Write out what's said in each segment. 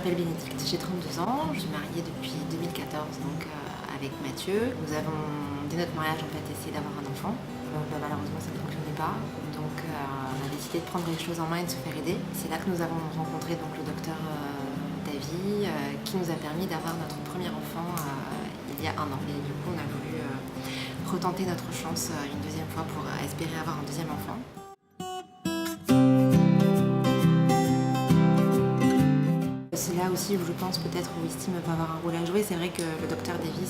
m'appelle Bénédicte, j'ai 32 ans, je suis mariée depuis 2014 donc, avec Mathieu. Nous avons, dès notre mariage, en fait, essayé d'avoir un enfant. Malheureusement, ça ne fonctionnait pas. Donc, on a décidé de prendre les choses en main et de se faire aider. C'est là que nous avons rencontré donc, le docteur Davy, qui nous a permis d'avoir notre premier enfant il y a 1 an. Et du coup, on a voulu retenter notre chance une deuxième fois pour espérer avoir un deuxième enfant. C'est là aussi où je pense peut-être où Wistim peut avoir un rôle à jouer. C'est vrai que le docteur Davy,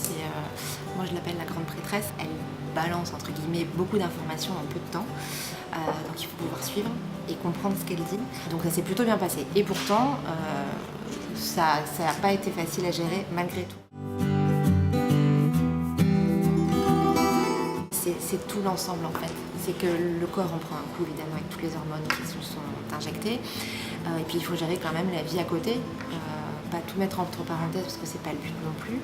moi je l'appelle la grande prêtresse. Elle balance entre guillemets beaucoup d'informations en peu de temps. Donc il faut pouvoir suivre et comprendre ce qu'elle dit. Donc ça s'est plutôt bien passé. Et pourtant, ça n'a pas été facile à gérer malgré tout. C'est tout l'ensemble en fait. C'est que le corps en prend un coup évidemment avec toutes les hormones qui se sont injectées. Et puis il faut gérer quand même la vie à côté. Pas tout mettre entre parenthèses parce que c'est pas le but non plus.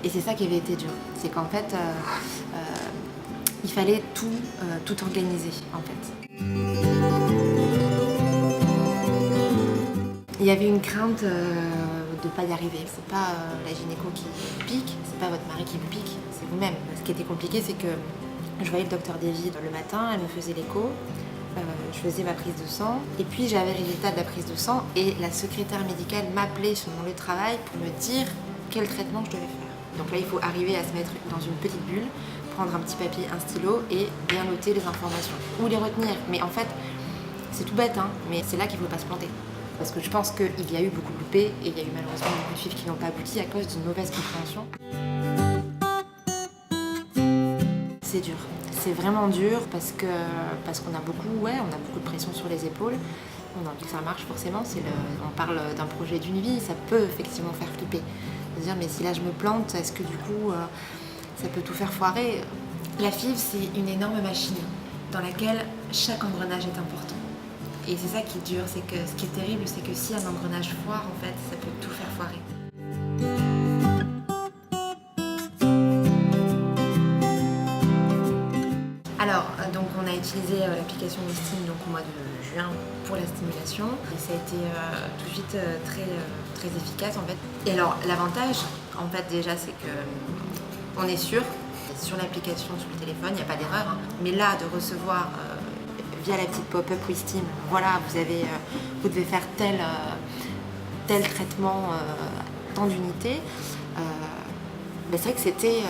Et c'est ça qui avait été dur. C'est qu'en fait, il fallait tout organiser en fait. Il y avait une crainte de ne pas y arriver. C'est pas la gynéco qui vous pique, c'est pas votre mari qui vous pique, c'est vous-même. Ce qui était compliqué, c'est que je voyais le docteur Davy le matin, elle me faisait l'écho, je faisais ma prise de sang, et puis j'avais le résultat de la prise de sang, et la secrétaire médicale m'appelait sur mon lieu de travail pour me dire quel traitement je devais faire. Donc là, il faut arriver à se mettre dans une petite bulle, prendre un petit papier, un stylo, et bien noter les informations, ou les retenir. Mais en fait, c'est tout bête, hein, mais c'est là qu'il ne faut pas se planter. Parce que je pense qu'il y a eu beaucoup de loupés et il y a eu malheureusement beaucoup de filles qui n'ont pas abouti à cause d'une mauvaise compréhension. C'est dur. C'est vraiment dur parce qu'on a beaucoup de pression sur les épaules. On a envie que ça marche forcément. On parle d'un projet d'une vie, ça peut effectivement faire flipper. C'est-à-dire, mais si là je me plante, est-ce que du coup ça peut tout faire foirer? La FIV, c'est une énorme machine dans laquelle chaque engrenage est important. Et c'est ça qui est dur, c'est que ce qui est terrible, c'est que si un engrenage foire, en fait, ça peut tout faire foirer. Alors, donc on a utilisé l'application Wistim au mois de juin pour la stimulation. Et ça a été tout de suite très efficace en fait. Et alors, l'avantage, en fait, déjà, c'est que on est sûr, sur l'application, sur le téléphone, il n'y a pas d'erreur. Hein. Mais là, de recevoir via la petite pop-up Wistim, voilà, vous devez faire tel traitement, tant d'unités. C'est vrai que c'était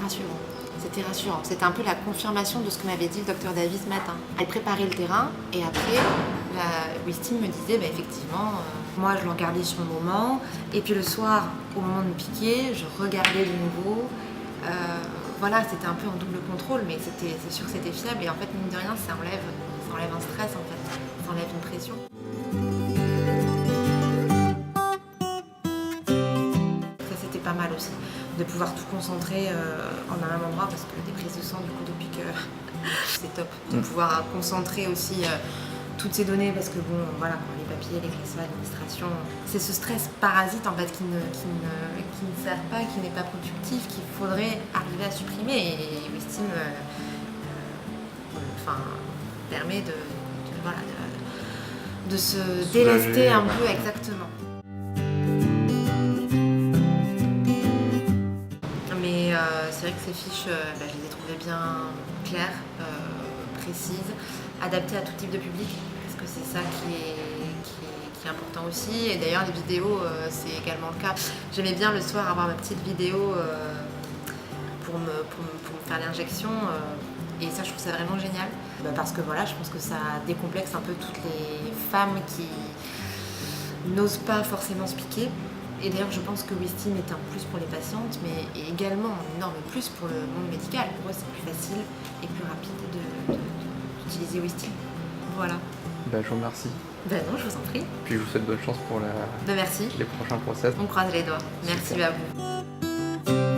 rassurant. C'était rassurant. C'était un peu la confirmation de ce que m'avait dit le docteur Davy ce matin. Elle préparait le terrain et après, Wistim me disait, effectivement, moi je le regardais sur le moment et puis le soir, au moment de me piquer, je regardais de nouveau. Voilà, c'était un peu en double contrôle, mais c'est sûr que c'était fiable et en fait, mine de rien, ça enlève un stress en fait, ça enlève une pression. Ça, c'était pas mal aussi, de pouvoir tout concentrer en un même endroit parce que des prises de sang, du coup, depuis que c'est top. De pouvoir concentrer aussi toutes ces données parce que bon, voilà, les papiers, les classes, l'administration, c'est ce stress parasite en fait qui ne sert pas, qui n'est pas productif, qu'il faudrait arriver à supprimer et Wistim permet de se délester un peu exactement. Mais c'est vrai que ces fiches, je les ai trouvées bien claires, précises, adaptées à tout type de public, parce que c'est ça qui est important aussi. Et d'ailleurs, les vidéos, c'est également le cas. J'aimais bien le soir avoir ma petite vidéo pour me faire l'injection. Et ça, je trouve ça vraiment génial. Parce que voilà, je pense que ça décomplexe un peu toutes les femmes qui n'osent pas forcément se piquer. Et d'ailleurs, je pense que Wistim est un plus pour les patientes, mais également un énorme plus pour le monde médical. Pour eux, c'est plus facile et plus rapide d'utiliser Wistim. Voilà. Je vous remercie. Non, je vous en prie. Puis je vous souhaite bonne chance pour merci. les prochains process. On croise les doigts. Merci à vous.